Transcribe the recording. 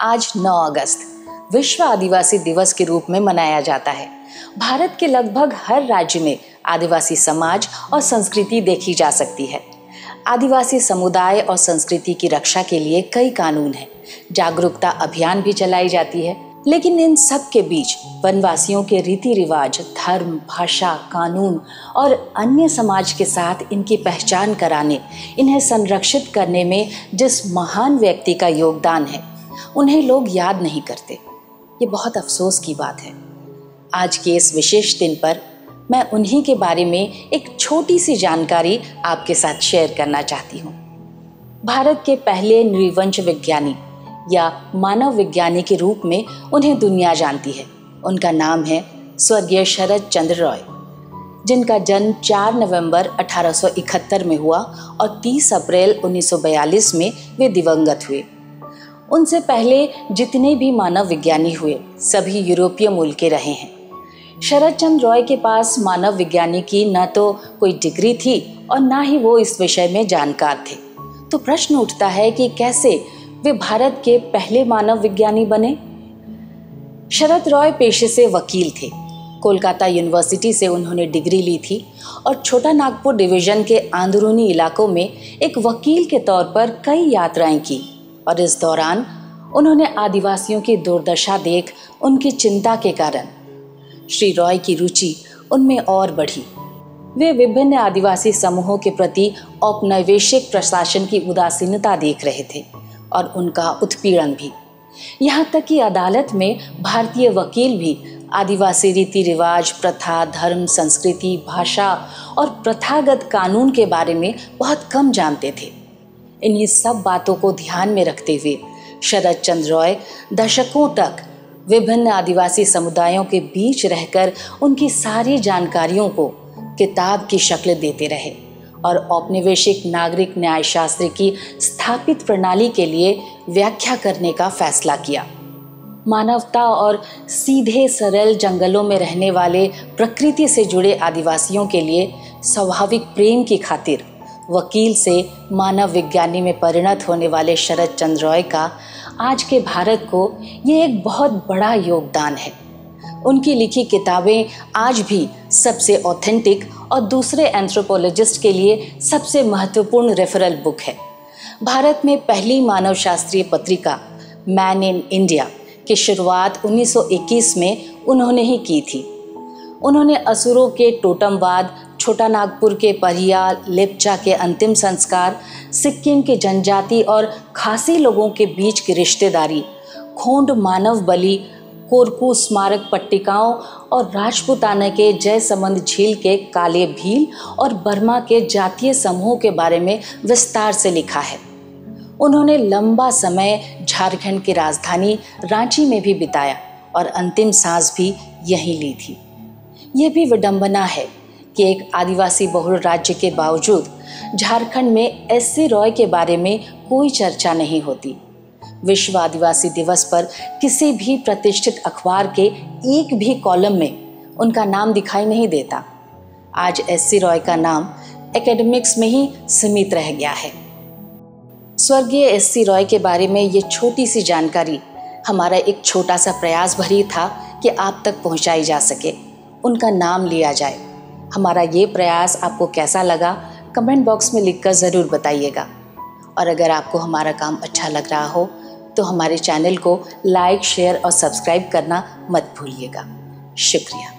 आज 9 अगस्त विश्व आदिवासी दिवस के रूप में मनाया जाता है। भारत के लगभग हर राज्य में आदिवासी समाज और संस्कृति देखी जा सकती है। आदिवासी समुदाय और संस्कृति की रक्षा के लिए कई कानून हैं, जागरूकता अभियान भी चलाई जाती है। लेकिन इन सब के बीच वनवासियों के रीति रिवाज, धर्म, भाषा, कानून और अन्य समाज के साथ इनकी पहचान कराने, इन्हें संरक्षित करने में जिस महान व्यक्ति का योगदान है, उन्हें लोग याद नहीं करते। ये बहुत अफसोस की बात है। आज के इस विशेष दिन पर मैं उन्हीं के बारे में एक छोटी सी जानकारी आपके साथ शेयर करना चाहती हूँ। भारत के पहले नृवंश विज्ञानी या मानव विज्ञानी के रूप में उन्हें दुनिया जानती है। उनका नाम है स्वर्गीय शरद चंद्र रॉय, जिनका जन्म 4 नवंबर 1871 में हुआ और 30 अप्रैल 1942 में वे दिवंगत हुए। उनसे पहले जितने भी मानव विज्ञानी हुए सभी यूरोपीय मूल के रहे हैं। शरद चंद्र रॉय के पास मानव विज्ञानी की न तो कोई डिग्री थी और ना ही वो इस विषय में जानकार थे। तो प्रश्न उठता है कि कैसे वे भारत के पहले मानव विज्ञानी बने। शरद रॉय पेशे से वकील थे। कोलकाता यूनिवर्सिटी से उन्होंने डिग्री ली थी और छोटा नागपुर डिवीजन के अंदरूनी इलाकों में एक वकील के तौर पर कई यात्राएं की और इस दौरान उन्होंने आदिवासियों की दुर्दशा देख उनकी चिंता के कारण श्री रॉय की रुचि उनमें और बढ़ी। वे विभिन्न आदिवासी समूहों के प्रति औपनिवेशिक प्रशासन की उदासीनता देख रहे थे और उनका उत्पीड़न भी। यहाँ तक कि अदालत में भारतीय वकील भी आदिवासी रीति रिवाज, प्रथा, धर्म, संस्कृति, भाषा और प्रथागत कानून के बारे में बहुत कम जानते थे। इन्हीं सब बातों को ध्यान में रखते हुए शरद चंद्र रॉय दशकों तक विभिन्न आदिवासी समुदायों के बीच रहकर उनकी सारी जानकारियों को किताब की शक्ल देते रहे और औपनिवेशिक नागरिक न्याय शास्त्र की स्थापित प्रणाली के लिए व्याख्या करने का फैसला किया। मानवता और सीधे सरल जंगलों में रहने वाले प्रकृति से जुड़े आदिवासियों के लिए स्वाभाविक प्रेम की खातिर वकील से मानव विज्ञानी में परिणत होने वाले शरद चंद्र रॉय का आज के भारत को ये एक बहुत बड़ा योगदान है। उनकी लिखी किताबें आज भी सबसे ऑथेंटिक और दूसरे एंथ्रोपोलॉजिस्ट के लिए सबसे महत्वपूर्ण रेफरल बुक है। भारत में पहली मानव शास्त्रीय पत्रिका मैन इन इंडिया की शुरुआत 1921 में उन्होंने ही की थी। उन्होंने असुरों के टोटमवाद, छोटा नागपुर के परिया लेप्चा के अंतिम संस्कार, सिक्किम के जनजाति और खासी लोगों के बीच की रिश्तेदारी, खोंड मानव बलि, कोरकू स्मारक पट्टिकाओं और राजपूताना के जयसमंद झील के काले भील और बर्मा के जातीय समूह के बारे में विस्तार से लिखा है। उन्होंने लंबा समय झारखंड की राजधानी रांची में भी बिताया और अंतिम सांस भी यहीं ली थी। ये भी विडंबना है कि एक आदिवासी बहुल राज्य के बावजूद झारखंड में एस.सी. रॉय के बारे में कोई चर्चा नहीं होती। विश्व आदिवासी दिवस पर किसी भी प्रतिष्ठित अखबार के एक भी कॉलम में उनका नाम दिखाई नहीं देता। आज एस.सी. रॉय का नाम एकेडमिक्स में ही सीमित रह गया है। स्वर्गीय एस.सी. रॉय के बारे में ये छोटी सी जानकारी हमारा एक छोटा सा प्रयास भरी था कि आप तक पहुंचाई जा सके, उनका नाम लिया जाए। हमारा ये प्रयास आपको कैसा लगा कमेंट बॉक्स में लिखकर ज़रूर बताइएगा। और अगर आपको हमारा काम अच्छा लग रहा हो तो हमारे चैनल को लाइक, शेयर और सब्सक्राइब करना मत भूलिएगा। शुक्रिया।